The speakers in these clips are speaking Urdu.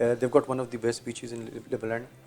they've got one of the best beaches in Liberland.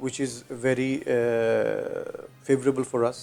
which is very favorable for us.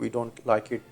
we don't like it,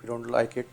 we don't like it,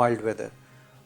mild weather.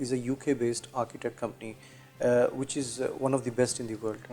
is a UK based architect company which is one of the best in the world.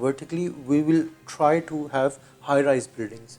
vertically, we will try to have high rise buildings,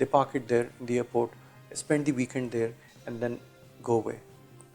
they park it there in the airport, spend the weekend there and then go away.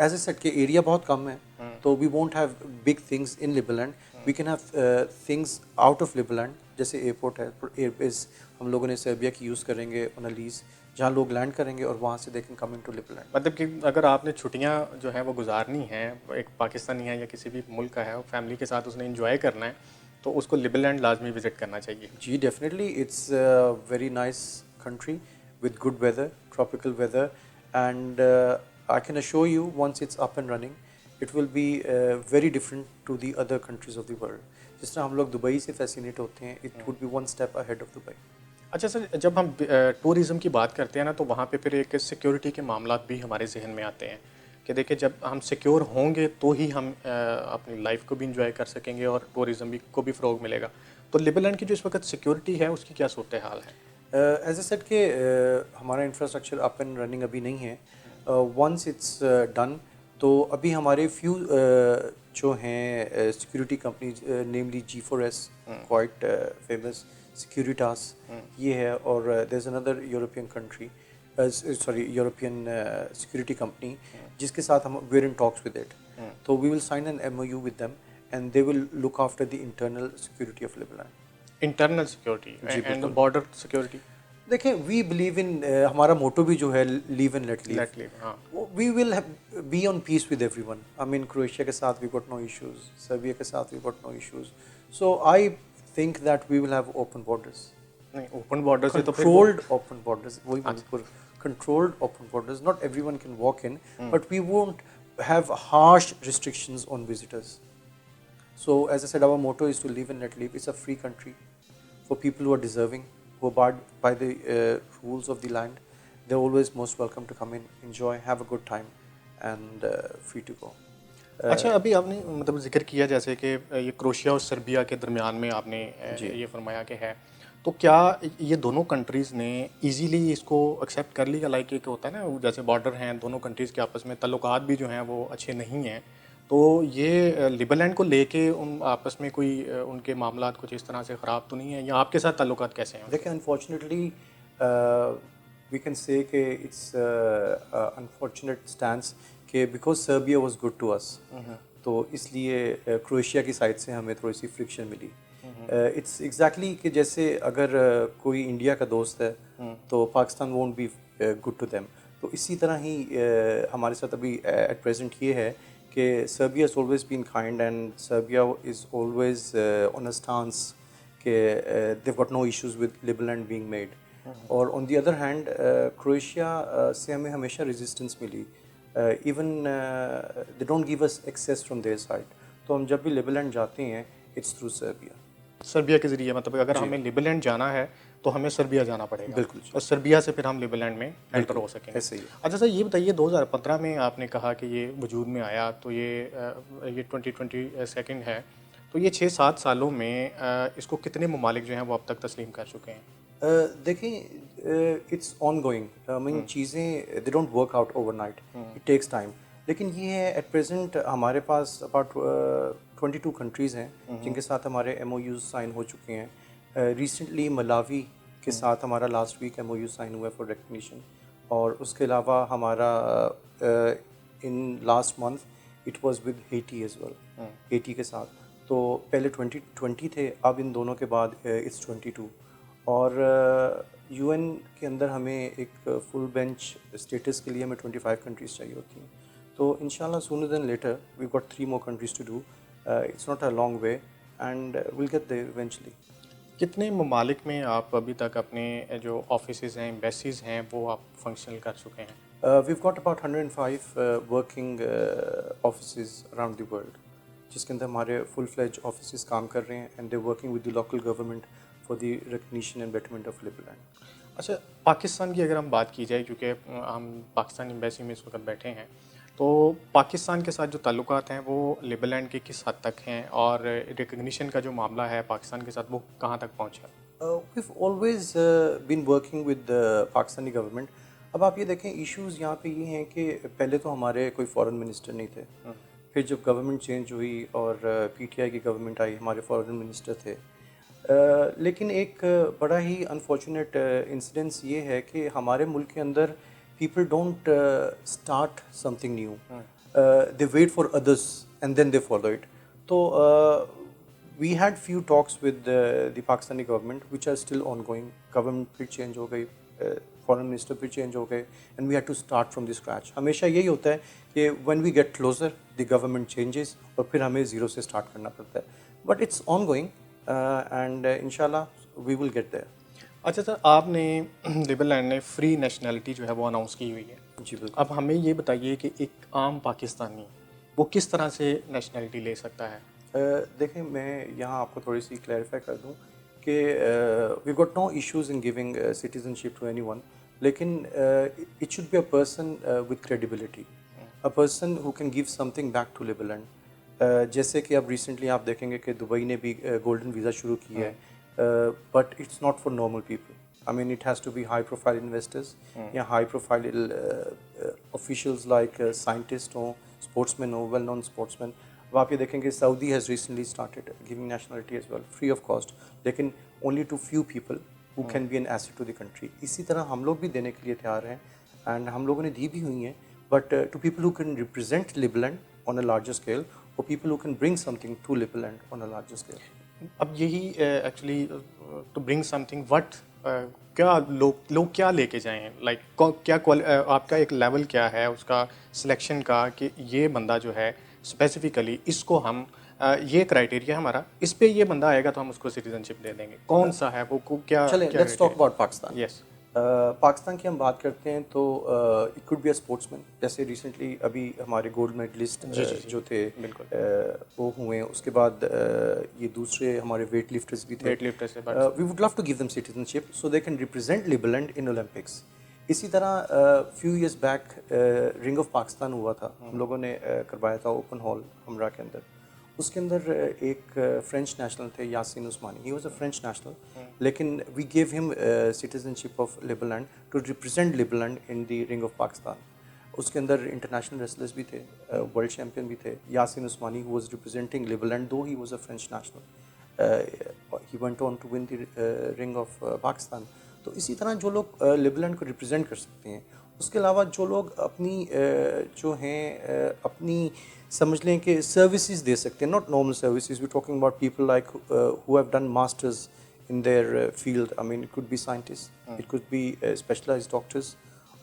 As a set کہ ایریا بہت کم ہے تو we won't have big things in Liberland, we can have things out of Liberland, جیسے ایئرپورٹ ہے, ایئر بیس ہم لوگوں نے سربیا کی یوز کریں گے آن اے لیز, جہاں لوگ لینڈ کریں گے اور وہاں سے they can come in to لیبرلینڈ. مطلب کہ اگر آپ نے چھٹیاں جو ہیں وہ گزارنی ہیں, ایک پاکستانی ہے یا کسی بھی ملک کا ہے, فیملی کے ساتھ اس نے انجوائے کرنا ہے, تو اس کو لیبرلینڈ لازمی وزٹ کرنا چاہیے. جی definitely, it's very nice country with good weather, tropical weather, and I can assure you once it's up and running, it will be very different to the other countries of the world. جس طرح ہم لوگ دبئی سے فیسینیٹ ہوتے ہیں, it would be one step ahead of Dubai. اچھا سر, جب ہم ٹورزم کی بات کرتے ہیں نا, تو وہاں پہ پھر ایک سیکیورٹی کے معاملات بھی ہمارے ذہن میں آتے ہیں کہ دیکھیں جب ہم سیکیور ہوں گے تو ہی ہم اپنی لائف کو بھی انجوائے کر سکیں گے اور ٹورزم بھی کو بھی فروغ ملے گا. تو لیبرلینڈ کی جو اس وقت سیکیورٹی ہے اس کی کیا صورتحال ہے؟ ایز اے سیٹ کہ ہمارا انفراسٹرکچر اپ اینڈ رننگ ابھی نہیں ہے. ونس اٹس ڈن تو ابھی ہمارے فیو جو ہیں security companies, namely G4S, quite famous, Securitas یہ ہے, اور there is another European country, sorry European security company جس کے ساتھ ہم were in talks with it. تو we will sign an MOU with them and they will look after the internal security of Liberland. Internal security and border security. دیکھیں وی بلیو ان, ہمارا موٹو بھی جو ہے live and let live, we will be on peace with everyone. I mean Croatia کے ساتھ we got no issues, Serbia کے ساتھ we got no issues, so I think that we will have open borders. نہیں, اوپن بارڈر سے تو کنٹرولڈ اوپن بارڈرز, وہی controlled open borders, not everyone can walk in, but we won't have harsh restrictions on visitors. So as I said, our motto is to live and let live. It's a free country for people who are deserving, who abide by the rules of the land. They're always most welcome to come in, enjoy, have a good time, and free to go. اچھا, ابھی آپ نے مطلب ذکر کیا جیسے کہ یہ کروشیا اور سربیا کے درمیان میں آپ نے یہ فرمایا کہ ہے, تو کیا یہ دونوں کنٹریز نے ایزیلی اس کو ایکسیپٹ کر لیا؟ لائک ایک ہوتا ہے نا, جیسے بارڈر ہیں دونوں کنٹریز کے آپس میں, تعلقات بھی جو ہیں وہ اچھے نہیں ہیں, تو یہ لیبرلینڈ کو لے کے ان آپس میں کوئی ان کے معاملات کچھ اس طرح سے خراب تو نہیں ہیں, یا آپ کے ساتھ تعلقات کیسے ہیں؟ دیکھیں انفارچونیٹلی وی کین سے کہ اٹس انفارچونیٹ اسٹینس کہ because Serbia was good to us, تو اس لیے کروشیا کی سائڈ سے ہمیں تھوڑی سی فرکشن ملی. اٹس ایگزیکٹلی کہ جیسے اگر کوئی انڈیا کا دوست ہے تو Pakistan won't be good to them, تو اسی طرح ہی ہمارے ساتھ ابھی ایٹ پریزنٹ یہ ہے کہ Serbia is always been kind and Serbia is always on a stance کہ they've got no issues with Liberland being made. اور آن دی ادر ہینڈ کروشیا سے ہمیں ہمیشہ ریزسٹنس ملی, even they don't give us access from their side. تو ہم جب بھی لیبرلینڈ جاتے ہیں اٹس تھرو سربیا. سربیا کے ذریعے, مطلب اگر ہمیں لیبرلینڈ جانا ہے تو ہمیں سربیا جانا پڑے گا, بالکل, اور سربیا سے پھر ہم لیبرلینڈ میں انٹر ہو سکیں. ایسے ہی. اچھا سر, یہ بتائیے 2015 میں آپ نے کہا کہ یہ وجود میں آیا, تو یہ 2022 ہے, تو یہ 6-7 سالوں میں اس کو کتنے ممالک جو ہیں وہ اب تک تسلیم کر چکے ہیں؟ دیکھیں اٹس آن گوئنگ, مین چیزیں they don't work out over night, it takes time. لیکن یہ ہے ایٹ پریزنٹ ہمارے پاس اباؤٹ 22 کنٹریز ہیں جن کے ساتھ ہمارے MOUs سائن ہو چکے ہیں. ریسنٹلی ملاوی کے ساتھ ہمارا لاسٹ ویک MOU سائن ہوا ہے فار ریکگنیشن, اور اس کے علاوہ ہمارا in last month it was with Haiti as well, Haiti کے ساتھ. تو پہلے 20 تھے, اب ان دونوں کے بعد اٹس 22. اور UN کے اندر ہمیں ایک فل بینچ اسٹیٹس کے لیے ہمیں 25 کنٹریز چاہیے ہوتی ہیں. تو انشاءاللہ sooner than later we've got 3 more countries to do. It's not a long way and we'll get there eventually. کتنے ممالک میں آپ ابھی تک اپنے جو آفیسز ہیں, ایمبیسیز ہیں, وہ آپ فنکشنل کر چکے ہیں؟ We've got about 105 working offices around the world, جس کے اندر ہمارے فل فلیج آفیسز کام کر رہے ہیں and they're working with the local government for the recognition and betterment of Liberland. اچھا, پاکستان کی اگر ہم بات کی جائے, کیونکہ ہم پاکستان ایمبیسی میں اس وقت بیٹھے ہیں, تو پاکستان کے ساتھ جو تعلقات ہیں وہ لیبرلینڈ کے کس حد تک ہیں, اور ریکگنیشن کا جو معاملہ ہے پاکستان کے ساتھ وہ کہاں تک پہنچا؟ We've always been working with the Pakistani government. اب آپ یہ دیکھیں ایشوز یہاں پہ یہ ہیں کہ پہلے تو ہمارے کوئی فارن منسٹر نہیں تھے, پھر جب گورنمنٹ چینج ہوئی اور PTI کی گورنمنٹ آئی, ہمارے فارن منسٹر تھے. لیکن ایک بڑا ہی انفارچونیٹ انسیڈنس یہ ہے کہ ہمارے ملک کے اندر people don't start something new. They wait for others and then they follow it. So we had few talks with the Pakistani government which are still ongoing. Government phi change ho gayi, foreign minister phi change ho gaye, and we had to start from the scratch. ہمیشہ یہی ہوتا ہے کہ when we get closer the government changes اور پھر ہمیں زیرو سے اسٹارٹ کرنا پڑتا ہے. But it's ongoing and inshallah we will get there. اچھا سر, آپ نے لیبر لینڈ نے فری نیشنلٹی جو ہے وہ اناؤنس کی ہوئی ہے. جی بالکل. اب ہمیں یہ بتائیے کہ ایک عام پاکستانی وہ کس طرح سے نیشنلٹی لے سکتا ہے؟ دیکھیں میں یہاں آپ کو تھوڑی سی کلیریفائی کر دوں کہ we got no issues in giving citizenship to anyone, لیکن it should be a person with credibility, a person who can give something back to Liberland. جیسے کہ اب ریسنٹلی آپ دیکھیں گے کہ دبئی نے بھی گولڈن ویزا شروع کی ہے, but it's not for normal people. I mean, it has to be high profile investors, یا high profile officials like scientists ہوں, sportsmen ہوں, well known sportsmen. اب آپ یہ دیکھیں گے سعودی has recently started giving nationality as well, free of cost, لیکن only to few people who can be an asset to the country. اسی طرح ہم لوگ بھی دینے کے لیے تیار ہیں, اینڈ ہم لوگوں نے دی بھی ہوئی ہیں, but to people who can represent Liberland on a larger scale, or people who can bring something to Liberland on a larger scale. اب یہی actually to bring something, what کیا لوگ کیا لے کے جائیں, لائک کیا آپ کا ایک لیول کیا ہے اس کا سلیکشن کا کہ یہ بندہ جو ہے اسپیسیفکلی اس کو ہم یہ کرائٹیریا ہمارا, اس پہ یہ بندہ آئے گا تو ہم اس کو سٹیزن شپ دے دیں گے, کون سا ہے وہ کیا؟ چلیں let's talk about Pakistan. Yes, Pakistan کی ہم بات کرتے ہیں تو it could be a sportsman. جیسے ریسنٹلی ابھی ہمارے گولڈ میڈلسٹ جو تھے وہ ہوئے, اس کے بعد یہ دوسرے ہمارے ویٹ لفٹرز بھی تھے. We would love to give them citizenship so they can represent Liberland in Olympics. اسی طرح few years back ring of Pakistan ہوا تھا, ہم لوگوں نے کروایا تھا اوپن ہال ہمراہ کے اندر. اس کے اندر ایک فرینچ نیشنل تھے Yasin Usmani, he was a French national, لیکن we give him citizenship of Liberland to represent Liberland in the ring of Pakistan. اس کے اندر انٹرنیشنل ریسلرز بھی تھے, ورلڈ چیمپئن بھی تھے. Yasin Usmani who was representing Liberland though he was a French national, he went on to win the ring of Pakistan. تو اسی طرح جو لوگ لیبرلینڈ کو ریپرزینٹ کر سکتے ہیں, اس کے علاوہ جو لوگ اپنی جو ہیں اپنی سمجھ لیں کہ سروسز دے سکتے ہیں, not normal services, we talking about people like who have done masters in their field. I mean, it could be scientists, it could be specialized doctors,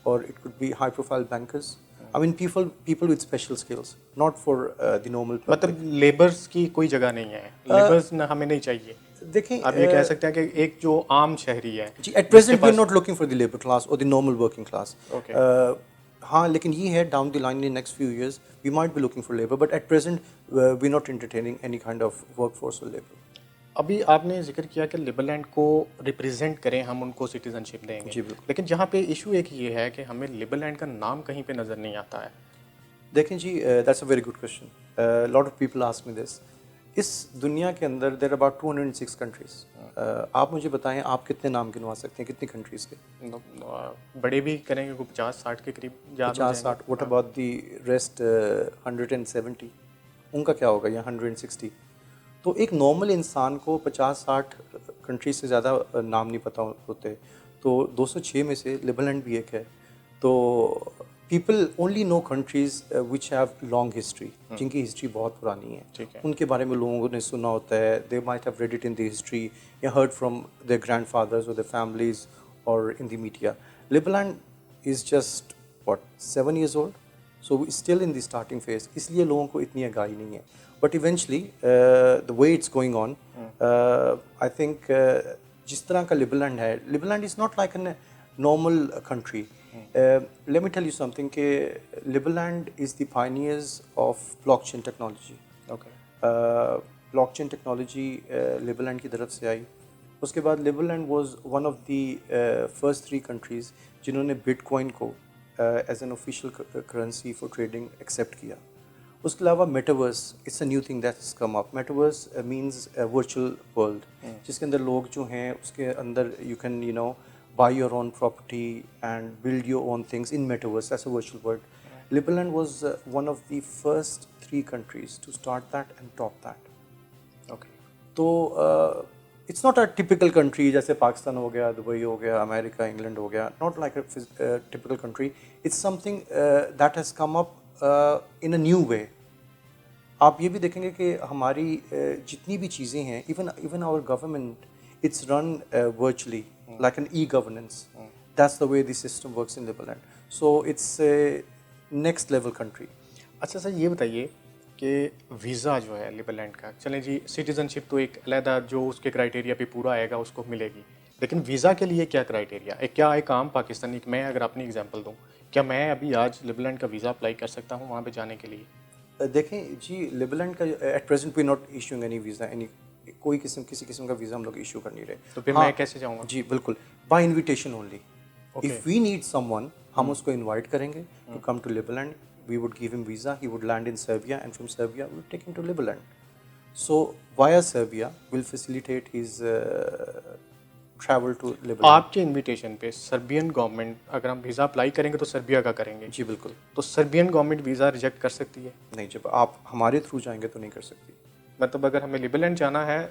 or it could be high profile bankers. I mean, people with special skills, not for the normal public. مطلب لیبرز کی کوئی جگہ نہیں ہے, لیبرز ہمیں نہیں چاہیے. دیکھیں آپ یہ کہہ سکتے ہیں کہ ایک جو عام شہری ہے, جی at present we are not looking for the labour class اور دی نارمل ورکنگ کلاس. ہاں لیکن یہ ہے down the line in next few years we might be looking for labour, but at present we not entertaining any kind of work force اور لیبر. ابھی آپ نے ذکر کیا کہ لیبرلینڈ کو ریپرزینٹ کریں, ہم ان کو سٹیزن شپ دیں گے, لیکن جہاں پہ ایشو ایک یہ ہے کہ ہمیں لیبرلینڈ کا نام کہیں پہ نظر نہیں آتا ہے. دیکھیں جی that's a very good question, lot of people ask me this. اس دنیا کے اندر دیر اباؤٹ 206 کنٹریز. آپ مجھے بتائیں آپ کتنے نام گنوا سکتے ہیں کتنی کنٹریز کے؟ بڑے بھی کریں گے 50-60 کے قریب, 50-60. واٹ اباؤٹ دی ریسٹ 170, ان کا کیا ہوگا, یا 160. تو ایک نارمل انسان کو 50-60 کنٹریز سے زیادہ نام نہیں پتہ ہوتے, تو 206 میں سے لیبرلینڈ بھی ایک ہے. تو people only know countries which have long history, جن کی ہسٹری بہت پرانی ہے, ان کے بارے میں لوگوں نے سنا ہوتا ہے. They might have read it in the history یا heard from their grandfathers اور دیئر فیملیز اور in the media. Liberland is just what 7 years old, so we still in the starting phase, اس لیے لوگوں کو اتنی آگاہی نہیں ہے. But eventually the way it's going on, I think جس طرح کا لیبرلینڈ ہے, لیبرلینڈ is not like a normal country. Let me tell you something کہ لیبرلینڈ is the pioneers of blockchain technology. blockchain technology لیبرلینڈ کی طرف سے آئی. اس کے بعد Liberland was one of the first 3 countries جنہوں نے بٹ کوائن کو as an official currency for trading accept کیا. اس کے علاوہ metaverse, it's a new thing that's come up. Metaverse means virtual world, جس کے اندر لوگ جو ہیں اس کے اندر you can you know buy your own property and build your own things in metaverse as a virtual world. Liberland was one of the first 3 countries to start that and top that. تو It's not a typical country جیسے پاکستان ہو گیا, دبئی ہو گیا, امریکہ, انگلینڈ ہو گیا. Not like a typical country. It's something that has come up in a new way. آپ یہ بھی دیکھیں گے کہ ہماری جتنی بھی چیزیں ہیں, even our government, it's run virtually like an e-governance. That's the way the system works in Liberland. So it's a next level country. اچھا سر یہ بتائیے کہ ویزا جو ہے لیبرلینڈ کا, چلیں جی سٹیزن شپ تو ایک علیحدہ جو اس کے کرائٹیریا پہ پورا آئے گا اس کو ملے گی, لیکن ویزا کے لیے کیا کرائٹیریا ہے؟ کیا ایک عام پاکستانی, میں اگر اپنی اگزامپل دوں, کیا میں ابھی آج لیبرلینڈ کا ویزا اپلائی کر سکتا ہوں وہاں پہ جانے کے لیے؟ دیکھیں جی, لیبرلینڈ کا at present we not issuing any visa, کوئی کسی قسم کا ویزا ہم لوگ ایشو کر نہیں رہے. تو پھر میں کیسے جاؤں گا؟ جی بالکل, by invitation only. If we need someone, ہم اس کو انوائٹ کریں گے to come to Liberland. We would give him visa, he would land in Serbia, and from Serbia we would take him to Liberland. So via Serbia will facilitate his travel to Liberland. آپ کے انویٹیشن پہ سربین گورنمنٹ, اگر ہم ویزا اپلائی کریں گے تو سربیا کا کریں گے؟ جی بالکل. تو سربین گورنمنٹ ویزا ریجیکٹ کر سکتی ہے؟ نہیں, جب آپ ہمارے تھرو جائیں گے تو نہیں کر سکتی. مطلب اگر ہمیں لیبرلینڈ جانا ہے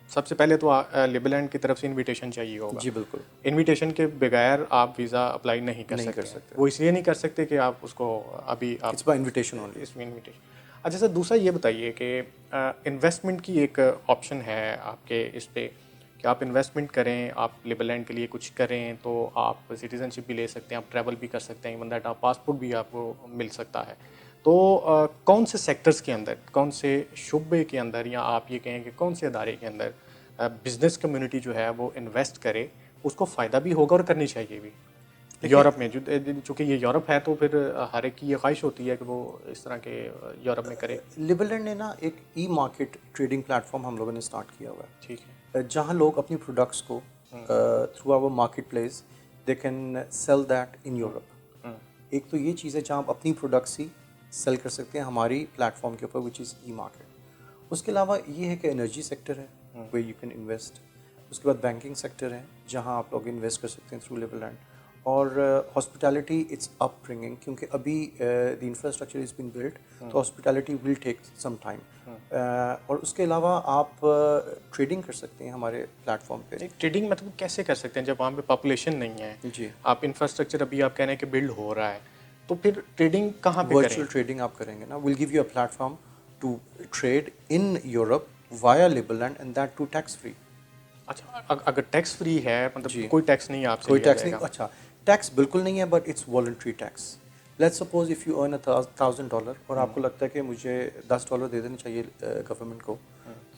سب سے پہلے تو لیبرلینڈ کی طرف سے انویٹیشن چاہیے ہوگا. جی بالکل. انویٹیشن کے بغیر آپ ویزا اپلائی نہیں کر سکتے. وہ اس لیے نہیں کر سکتے کہ آپ اس کو ابھی اٹس بائی انویٹیشن اونلی. اس میں انویٹیشن. اچھا سر دوسرا یہ بتائیے کہ انویسٹمنٹ کی ایک آپشن ہے آپ کے اس پہ کہ آپ انویسٹمنٹ کریں, آپ لیبرلینڈ کے لیے کچھ کریں تو آپ سٹیزن شپ بھی لے سکتے ہیں, آپ ٹریول بھی کر سکتے ہیں, ایون دیٹ آپ پاسپورٹ بھی آپ کو مل سکتا ہے. تو کون سے سیکٹرز کے اندر, کون سے شعبے کے اندر, یا آپ یہ کہیں کہ کون سے ادارے کے اندر بزنس کمیونٹی جو ہے وہ انویسٹ کرے, اس کو فائدہ بھی ہوگا اور کرنی چاہیے بھی؟ یورپ میں چونکہ یہ یورپ ہے تو پھر ہر ایک کی یہ خواہش ہوتی ہے کہ وہ اس طرح کے یورپ میں کرے. لیبرلینڈ نے نا ایک ای مارکیٹ ٹریڈنگ پلیٹ فارم ہم لوگوں نے اسٹارٹ کیا ہوا ہے. ٹھیک ہے. جہاں لوگ اپنی پروڈکٹس کو through our marketplace they can sell that in Europe. ایک تو یہ چیز ہے جہاں آپ اپنی پروڈکٹس ہی سیل کر سکتے ہیں ہماری پلیٹ فارم کے اوپر, وچ از ای مارکیٹ. اس کے علاوہ یہ ہے کہ انرجی سیکٹر ہے ویئر یو کین انویسٹ. اس کے بعد بینکنگ سیکٹر ہے جہاں آپ لوگ انویسٹ کر سکتے ہیں تھرو لیبرلینڈ. اور ہاسپٹیلٹی اٹس اپ برنگنگ, کیونکہ ابھی دی انفراسٹرکچر از بین بلڈ, تو ہاسپٹیلٹی ول ٹیک سم ٹائم. اور اس کے علاوہ آپ ٹریڈنگ کر سکتے ہیں ہمارے پلیٹ فارم پہ. ٹریڈنگ مطلب کیسے کر سکتے ہیں جب وہاں پہ پاپولیشن نہیں ہے؟ جی, آپ انفراسٹرکچر ابھی آپ کہہ رہے ہیں کہ بلڈ ہو رہا ہے, تو پھر ٹریڈنگ کہاں پہ کریں؟ ورچوئل ٹریڈنگ آپ کریں گے نا. Will give you a platform to trade in Europe via Liberland, and that too tax free. اچھا, اگر ٹیکس فری ہے مطلب کوئی ٹیکس نہیں آپ سے کوئی ٹیکس نہیں. اچھا, ٹیکس بالکل نہیں ہے, but it's voluntary tax. Let's suppose if you earn $1,000 اور آپ کو لگتا ہے کہ مجھے $10 دے دینا چاہیے گورنمنٹ کو,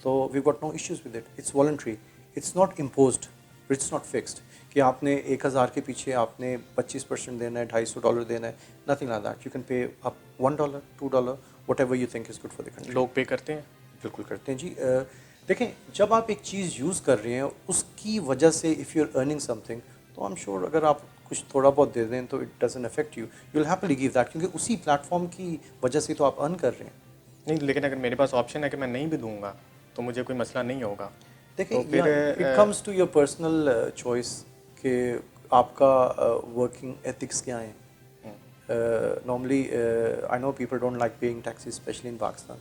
تو we got no issues with it. It's voluntary, it's not imposed, it's not fixed کہ آپ نے 1,000 کے پیچھے آپ نے 25% دینا ہے, $250 دینا ہے. Nothing like that. You can pay up $1, $2, what ever you think is good for the country. لوگ پے کرتے ہیں؟ بالکل کرتے ہیں جی. دیکھیں جب آپ ایک چیز یوز کر رہے ہیں اس کی وجہ سے if you are earning something, تو آئی ایم شیور اگر آپ کچھ تھوڑا بہت دے دیں تو it doesn't affect you, you will happily give that, کیونکہ اسی پلیٹ فارم کی وجہ سے تو آپ ارن کر رہے ہیں. نہیں, لیکن اگر میرے پاس آپشن ہے کہ میں نہیں بھی دوں گا تو مجھے کوئی مسئلہ نہیں ہوگا. دیکھیں it comes to your personal choice کہ آپ کا ورکنگ ایتھکس کیا ہیں. Normally I know people don't like paying taxes especially in Pakistan,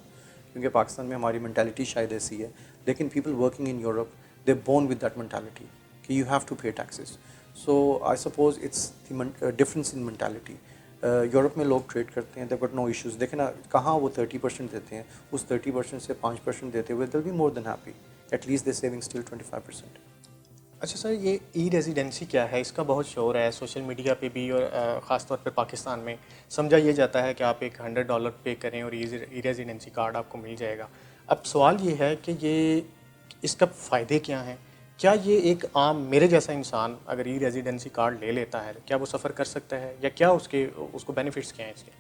کیونکہ پاکستان میں ہماری مینٹیلٹی شاید ایسی ہے, لیکن people working in Europe they born with that mentality کہ you have to pay taxes. So I suppose it's the difference in mentality. Europe میں لوگ ٹریڈ کرتے ہیں, دے بٹ نو ایشوز. دیکھیں نا کہاں وہ 30% دیتے ہیں, اس 30% سے 5% دیتے ہوئے دل be more than happy, at least they saving still 25%. اچھا سر, یہ ای ریزیڈنسی کیا ہے؟ اس کا بہت شور ہے سوشل میڈیا پہ بھی, اور خاص طور پہ پاکستان میں سمجھا یہ جاتا ہے کہ آپ ایک $100 پے کریں اور ای ریزیڈنسی کارڈ آپ کو مل جائے گا. اب سوال یہ ہے کہ یہ اس کا فائدے کیا ہیں؟ کیا یہ ایک عام میرے جیسا انسان اگر ای ریزیڈنسی کارڈ لے لیتا ہے کیا وہ سفر کر سکتا ہے, یا کیا اس کو بینیفٹس کیا ہیں اس کے؟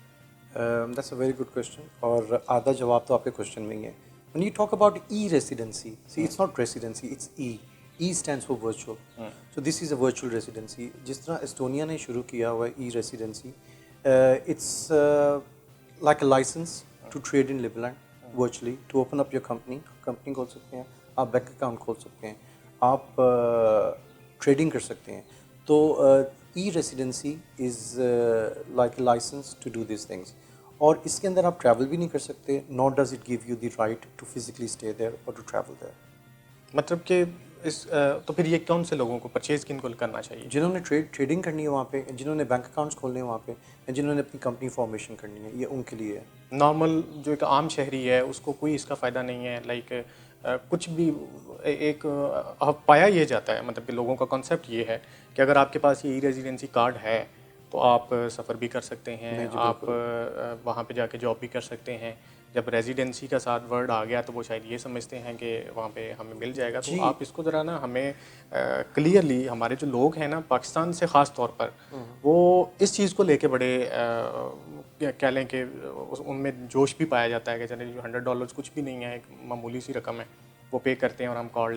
That's a very good question, اور آدھا جواب تو آپ کے کوشچن میں ہی ہے. when you talk about e-residency, see it's not residency, it's E stands for virtual. So this is a virtual residency. جس طرح اسٹونیا نے شروع کیا ہوا ہے e-residency, it's like a license to trade in Liberland virtually, to open up your company کھول سکتے ہیں آپ, بینک اکاؤنٹ کھول سکتے ہیں آپ, ٹریڈنگ کر سکتے ہیں. تو e-residency is like a license to do these things. اور اس کے اندر آپ ٹریول بھی نہیں کر سکتے, nor does it give you the right to physically stay there or to travel there. مطلب کہ تو پھر یہ کون سے لوگوں کو پرچیز کن کو کرنا چاہیے؟ جنہوں نے ٹریڈنگ کرنی ہے وہاں پہ, جنہوں نے بینک اکاؤنٹس کھولنے ہیں وہاں پہ, جنہوں نے اپنی کمپنی فارمیشن کرنی ہے, یہ ان کے لیے ہے. نارمل جو ایک عام شہری ہے اس کو کوئی اس کا فائدہ نہیں ہے, لائک کچھ بھی ایک پایا یہ جاتا ہے, مطلب کہ لوگوں کا کانسیپٹ یہ ہے کہ اگر آپ کے پاس یہ ای ریزیڈنسی کارڈ ہے تو آپ سفر بھی کر سکتے ہیں, نہیں جی آپ بالکل. وہاں پہ جا کے جاب بھی کر سکتے ہیں. جب ریزیڈنسی کا ساتھ ورڈ آ گیا تو وہ شاید یہ سمجھتے ہیں کہ وہاں پہ ہمیں مل جائے گا. تو جی آپ اس کو ذرا نا ہمیں کلیئرلی, ہمارے جو لوگ ہیں نا پاکستان سے خاص طور پر, وہ اس چیز کو لے کے بڑے کہہ لیں کہ ان میں جوش بھی پایا جاتا ہے کہ چلے جو $100 کچھ بھی نہیں ہے, ایک معمولی سی رقم ہے, وہ پے کرتے ہیں اور ہم کارڈ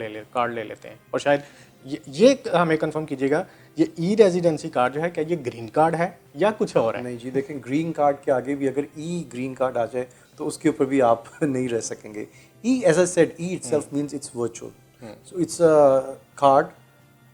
لے لیتے ہیں. اور شاید یہ ہمیں کنفرم کیجیے گا, یہ ای ریزیڈنسی کارڈ جو ہے کیا یہ گرین کارڈ ہے یا کچھ اور ہے؟ نہیں جی دیکھیں, گرین کارڈ کے آگے بھی اگر ای گرین کارڈ آ جائے تو اس کے اوپر بھی آپ نہیں رہ سکیں گے. E as I said, E itself means it's virtual, so it's card.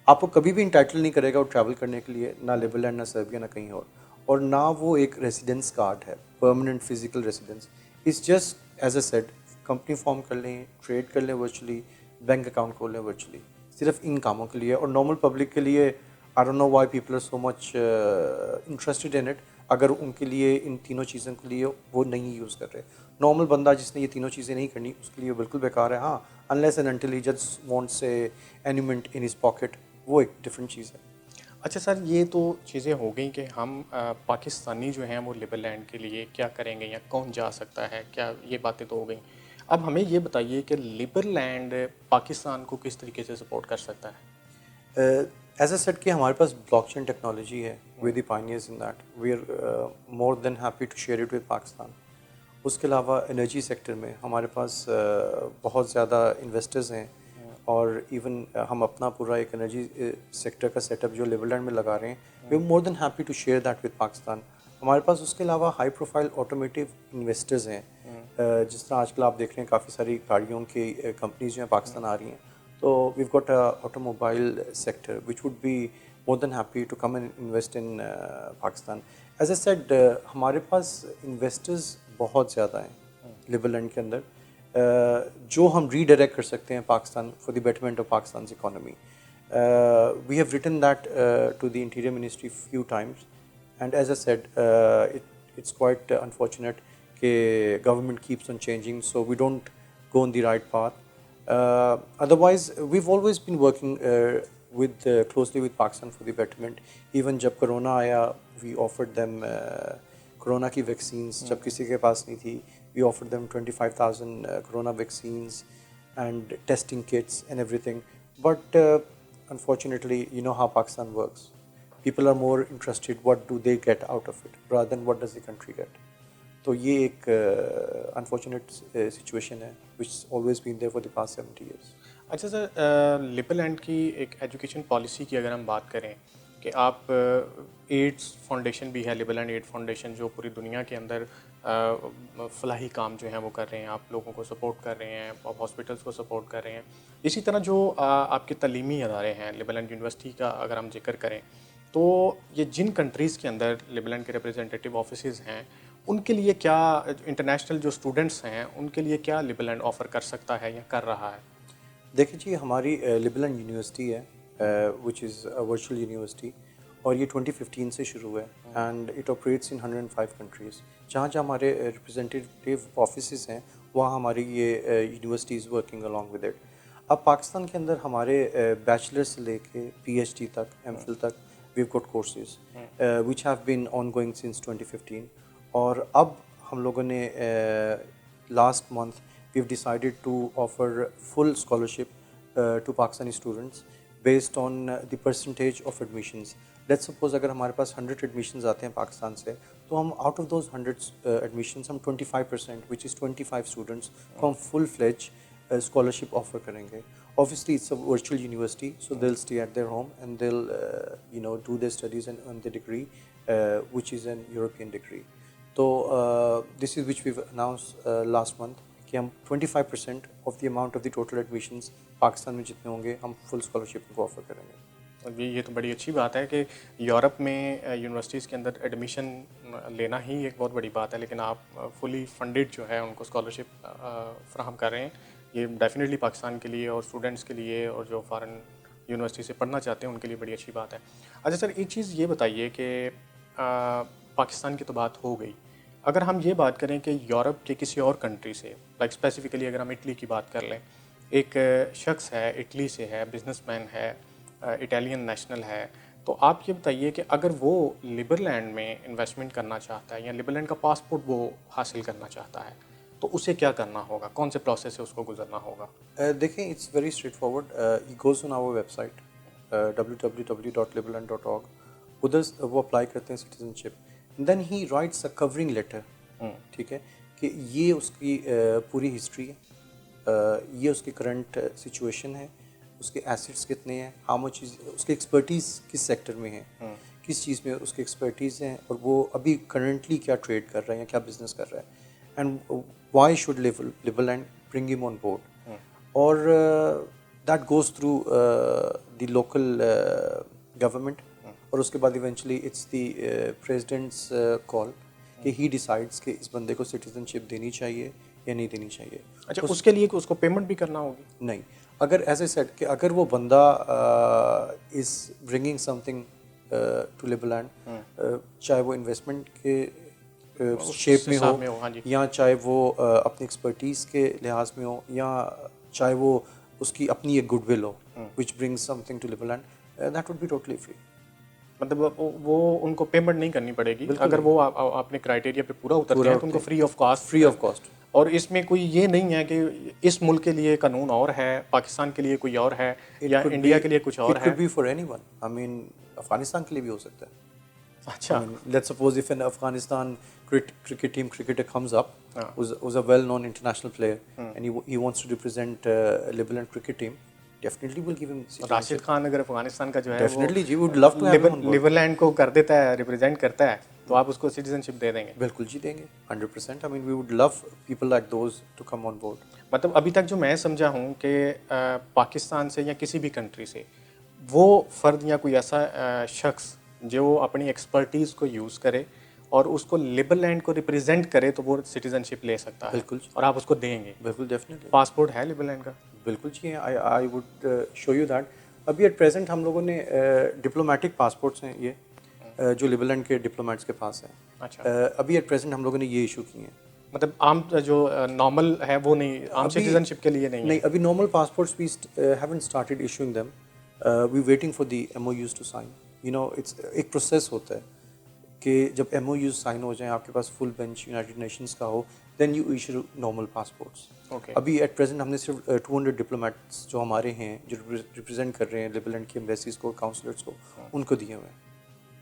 آپ کو کبھی بھی انٹائٹل نہیں کرے گا وہ ٹریول کرنے کے لیے, نہ لیبر لینڈ, نہ سربیا, نہ کہیں اور نہ وہ ایک ریزیڈنس کارڈ ہے, permanent physical residence. It's just as I said, company form کر لیں, ٹریڈ کر لیں ورچولی, بینک اکاؤنٹ کھول لیں ورچولی, صرف ان کاموں کے لیے. اور نارمل پبلک کے لیے I don't know why people are so much interested in it. اگر ان کے لیے ان تینوں چیزوں کے لیے وہ نہیں یوز کر رہے, نارمل بندہ جس نے یہ تینوں چیزیں نہیں کرنی اس کے لیے بالکل بیکار ہے. ہاں, unless and until he just wants a element in his pocket, وہ ایک ڈفرینٹ چیز ہے. اچھا سر, یہ تو چیزیں ہو گئیں کہ ہم پاکستانی جو ہیں وہ لیبر لینڈ کے لیے کیا کریں گے یا کون جا سکتا ہے, کیا یہ باتیں تو ہو گئیں. اب ہمیں یہ بتائیے کہ لیبر لینڈ پاکستان کو کس طریقے سے سپورٹ کر سکتا ہے؟ ایز اے سیٹ کہ ہمارے پاس بلاک چین ٹیکنالوجی ہے, we the pioneers in that, we are more than happy to share it with Pakistan. اس کے علاوہ انرجی سیکٹر میں ہمارے پاس بہت زیادہ انویسٹرز ہیں, اور ایون ہم اپنا پورا ایک انرجی سیکٹر کا سیٹ اپ جو لیبر لینڈ میں لگا رہے ہیں, we are more than happy to share that with Pakistan. ہمارے پاس اس کے علاوہ ہائی پروفائل آٹومیٹیو انویسٹرز ہیں, جس طرح آج کل آپ دیکھ رہے ہیں کافی ساری گاڑیوں کی کمپنیز جو ہیں پاکستان آ رہی ہیں. So we've got a automobile sector which would be more than happy to come and invest in Pakistan. As I said, ہمارے پاس انویسٹرز بہت زیادہ ہیں لیبر لینڈ کے اندر, جو ہم ری ڈائریکٹ کر سکتے ہیں Pakistan for the betterment of Pakistan's economy. We have written that to the Interior Ministry few times, and as I said, it's quite unfortunate کہ government keeps on changing, so we don't go on the right path. Otherwise, we've always been working closely with Pakistan for the betterment. Even جب کرونا آیا, we offered them کرونا کی ویکسینس, جب کسی کے پاس نہیں تھی, we offered them 25,000 corona vaccines and testing kits and everything. But unfortunately, you know how Pakistan works. People are more interested what do they get out of it rather than what does the country get. تو یہ ایک انفارچونیٹ سچویشن ہے which always been there for the past 70 years. اچھا سر, لیبر لینڈ کی ایک ایجوکیشن پالیسی کی اگر ہم بات کریں کہ آپ ایڈس فاؤنڈیشن بھی ہے, لیبر لینڈ ایڈ فاؤنڈیشن, جو پوری دنیا کے اندر فلاحی کام جو ہیں وہ کر رہے ہیں, آپ لوگوں کو سپورٹ کر رہے ہیں, آپ ہاسپٹلس کو سپورٹ کر رہے ہیں. اسی طرح جو آپ کے تعلیمی ادارے ہیں, لیبر لینڈ یونیورسٹی کا اگر ہم ذکر کریں تو یہ جن کنٹریز کے اندر لیبر لینڈ کے ریپرزینٹیٹیو آفیسز ہیں, ان کے لیے کیا, انٹرنیشنل جو اسٹوڈنٹس ہیں ان کے لیے کیا لیبر لینڈ آفر کر سکتا ہے یا کر رہا ہے؟ دیکھیں جی, ہماری لیبر لینڈ یونیورسٹی ہے وچ از ورچوئل یونیورسٹی, اور یہ 2015 سے شروع ہے, and it operates in 105 countries. جہاں جہاں ہمارے ریپرزینٹیو آفیسز ہیں وہاں ہماری یہ university is working along with it. اب پاکستان کے اندر ہمارے بیچلر سے لے کے پی ایچ ڈی تک, ایم فل تک, we've got courses which have been ongoing since 2015. اور اب ہم لوگوں نے last month we've decided to offer full scholarship to Pakistani students based on the percentage of admissions. Let's suppose اگر ہمارے پاس 100 ایڈمیشنز آتے ہیں پاکستان سے, تو ہم آؤٹ آف دوز 100 ایڈمیشنز ہم 25% وچ از 25 اسٹوڈنٹس کو ہم فل فلیج اسکالرشپ آفر کریں گے. Obviously it's a virtual university, so they'll stay at their home and they'll do their studies and earn their degree, which is an European degree. تو this is which we've announced last month کہ ہم 25% of the amount of the total admissions Pakistan میں جتنے ہوں گے ہم فل اسکالرشپ کو آفر کریں گے. یہ تو بڑی اچھی بات ہے کہ یورپ میں یونیورسٹیز کے اندر ایڈمیشن لینا ہی ایک بہت بڑی بات ہے, لیکن آپ فلی فنڈیڈ جو ہے ان کو اسکالرشپ فراہم کر رہے ہیں. یہ ڈیفینیٹلی پاکستان کے لیے اور اسٹوڈنٹس کے لیے اور جو فارن یونیورسٹی سے پڑھنا چاہتے ہیں ان کے لیے بڑی اچھی بات ہے. اچھا سر ایک چیز یہ بتائیے کہ پاکستان کی تو بات ہو گئی, اگر ہم یہ بات کریں کہ یورپ کے کسی اور کنٹری سے, لائک اسپیسیفکلی اگر ہم اٹلی کی بات کر لیں, ایک شخص ہے اٹلی سے ہے, بزنس مین ہے, اٹالین نیشنل ہے, تو آپ یہ بتائیے کہ اگر وہ لیبرلینڈ میں انویسٹمنٹ کرنا چاہتا ہے یا لیبرلینڈ کا پاسپورٹ وہ حاصل کرنا چاہتا ہے تو اسے کیا کرنا ہوگا, کون سے پروسیس سے اس کو گزرنا ہوگا؟ دیکھیں it's very straightforward. He goes on our website www.liberland.org. ادھر وہ اپلائی کرتے ہیں citizenship, then he writes a covering letter, ٹھیک ہے, کہ یہ اس کی پوری ہسٹری ہے, یہ اس کی کرنٹ سچویشن ہے, اس کے ایسٹس کتنے ہیں, ہاؤ مچ اس کی ایکسپرٹیز کس سیکٹر میں ہے, کس چیز میں اس کی ایکسپرٹیز ہیں, اور وہ ابھی کرنٹلی کیا ٹریڈ کر رہے ہیں, کیا بزنس کر رہا ہے, اینڈ وائی شوڈ لیبرلینڈ برنگ ہم آن بورڈ. اور that goes through the local government, اور اس کے بعد ایونچولی اٹس دی پریزیڈنٹس کال کہ ہی ڈیسائڈس کہ اس بندے کو سٹیزن شپ دینی چاہیے یا نہیں دینی چاہیے. اچھا اس کے لیے اس کو پیمنٹ بھی کرنا ہوگی؟ نہیں, اگر ایز اے سیٹ کہ اگر وہ بندہ is bringing something to Liberland, چاہے وہ انویسٹمنٹ کے شیپ میں ہو یا چاہے وہ اپنی ایکسپرٹیز کے لحاظ میں ہو یا چاہے وہ اس کی اپنی ایک گڈ ول ہو which brings something to Liberland, that would be totally free. مطلب وہ ان کو پیمنٹ نہیں کرنی پڑے گی اگر وہ اپنے کرائٹیریا پہ پورا اترتے ہیں تو ان کو فری آف کاسٹ. اور اس میں کوئی یہ نہیں ہے کہ اس ملک کے لیے قانون اور ہے, پاکستان کے لیے کوئی اور ہے, یا انڈیا کے لیے کچھ اور ہے. It could be for anyone. I mean Afghanistan کے لیے بھی ہو سکتا ہے. اچھا, let's suppose if an Afghanistan cricket team cricketer comes up, who's a well-known international player, and he wants to represent Liberland cricket team, definitely will give him citizenship. Rashid Khan اگر افغانستان کا جو ہے definitely G would love to have him on board. لیبرلینڈ کو کر دیتا ہے, ریپرزینٹ کرتا ہے, تو آپ اس کو سٹیزن شپ دے دیں گے؟ بالکل جی دیں گے 100%. I mean we would love people like those to come on board. مطلب ابھی تک جو میں سمجھا ہوں کہ پاکستان سے یا کسی بھی کنٹری سے وہ فرد یا کوئی ایسا شخص جو اپنی ایکسپرٹیز کو یوز کرے اور اس کو لیبرلینڈ کو ریپرزینٹ کرے تو وہ سٹیزن شپ لے سکتا ہے. بالکل, اور آپ اس کو دیں گے؟ بالکل ڈیفینیٹلی. پاسپورٹ ہے لیبرلینڈ کا؟ بالکل جی, I would show you that. ابھی ایٹ پریزنٹ ہم لوگوں نے ڈپلومیٹک پاسپورٹس ہیں یہ جو لیبرلینڈ کے ڈپلومیٹس کے پاس ہیں. اچھا, ابھی ایٹ پریزنٹ ہم لوگوں نے یہ ایشو کیے ہیں. مطلب عام جو نارمل ہے وہ نہیں, عام سٹیزن شپ کے لیے نہیں, ابھی normal passports we haven't started issuing them, we waiting for the MOUs to sign. You know it's ایک پروسیس ہوتا ہے کہ جب MOUs سائن ہو جائیں, آپ کے پاس فل بینچ یونائٹیڈ نیشنز کا ہو, then you issue normal passports. ابھی ایٹ پریزنٹ ہم نے صرف 200 ڈپلومیٹس جو ہمارے ہیں جو ریپرزینٹ کر رہے ہیں لیبرلینڈ کی ایمبیسیز کو, کاؤنسلرس کو, ان کو دیے ہوئے ہیں.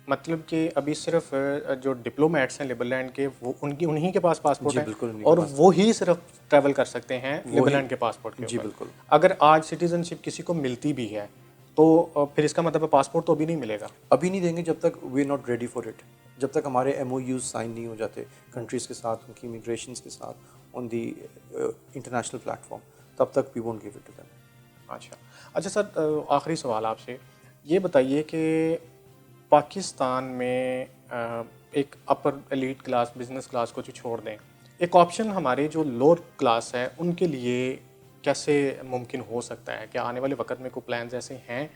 مطلب کہ ابھی صرف جو ڈپلومیٹس ہیں لیبرلینڈ کے وہ انہی کے پاس پاسپورٹ جی ہیں بالکل, اور وہی صرف ٹریول کر سکتے ہیں لیبرلینڈ کے پاسپورٹ کے. جی بالکل. اگر آج سٹیزن شپ کسی کو ملتی بھی ہے تو پھر اس کا مطلب پاسپورٹ تو ابھی نہیں ملے گا؟ ابھی نہیں دیں گے جب تک we are not ready for it. جب تک ہمارے MOUs سائن نہیں ہو جاتے کنٹریز کے ساتھ, ان کی امیگریشنس کے ساتھ آن دی انٹرنیشنل پلیٹفارم, تب تک we won't give it to them. اچھا سر, آخری سوال آپ سے یہ بتائیے کہ پاکستان میں ایک اپر ایلیٹ کلاس, بزنس کلاس کو جو چھوڑ دیں, ایک آپشن ہمارے جو لوور کلاس ہے ان کے لیے کیسے ممکن ہو سکتا ہے؟ کیا آنے والے وقت میں کوئی پلانز ایسے ہیں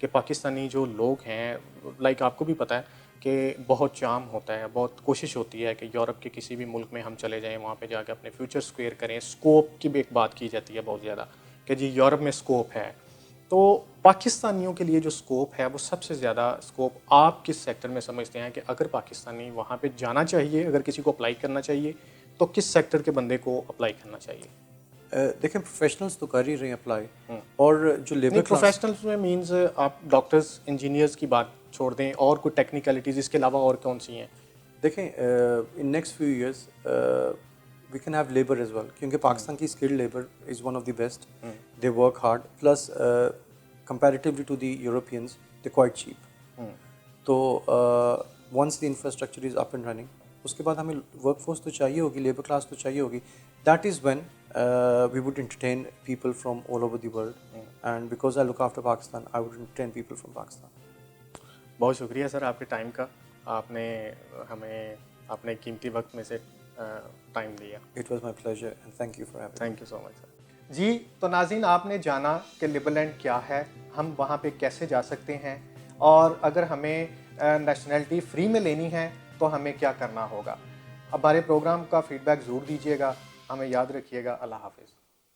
کہ پاکستانی جو لوگ ہیں, لائک آپ کو بھی پتہ ہے کہ بہت جام ہوتا ہے, بہت کوشش ہوتی ہے کہ یورپ کے کسی بھی ملک میں ہم چلے جائیں, وہاں پہ جا کے اپنے فیوچر سکوئر کریں, اسکوپ کی بھی ایک بات کی جاتی ہے بہت زیادہ کہ جی یورپ میں اسکوپ ہے, تو پاکستانیوں کے لیے جو اسکوپ ہے وہ سب سے زیادہ اسکوپ آپ کس سیکٹر میں سمجھتے ہیں کہ اگر پاکستانی وہاں پہ جانا چاہیے, اگر کسی کو اپلائی کرنا چاہیے تو کس سیکٹر کے بندے کو اپلائی کرنا چاہیے؟ دیکھیں پروفیشنلس تو کر ہی رہے ہیں اپلائی, اور جو لیبر پروفیشنلس میں مینز آپ ڈاکٹرز, انجینئرز کی بات چھوڑ دیں, اور کوئی ٹیکنیکلٹیز اس کے علاوہ اور کون سی ہیں؟ دیکھیں in next few years we can have labour as well, کیونکہ پاکستان کی skilled labour is one of the best. They work hard, plus comparatively to the Europeans they quite cheap. تو once the infrastructure is up and running, اس کے بعد ہمیں ورک فورس تو چاہیے ہوگی, لیبر کلاس تو چاہیے ہوگی. That is when we would entertain people from all over the world, and because I look after Pakistan, I would entertain people from Pakistan. بہت شکریہ سر آپ کے ٹائم کا, آپ نے ہمیں اپنے قیمتی وقت میں سے ٹائم دیا. It was my pleasure and thank you for having me. Thank you so much sir. جی تو ناظرین آپ نے جانا کہ لیبرلینڈ کیا ہے, ہم وہاں پہ کیسے جا سکتے ہیں, اور اگر ہمیں نیشنلٹی فری میں لینی ہے تو ہمیں کیا کرنا ہوگا. ہمارے پروگرام کا فیڈ بیک ضرور دیجیے گا, ہمیں یاد رکھیے گا. اللہ حافظ.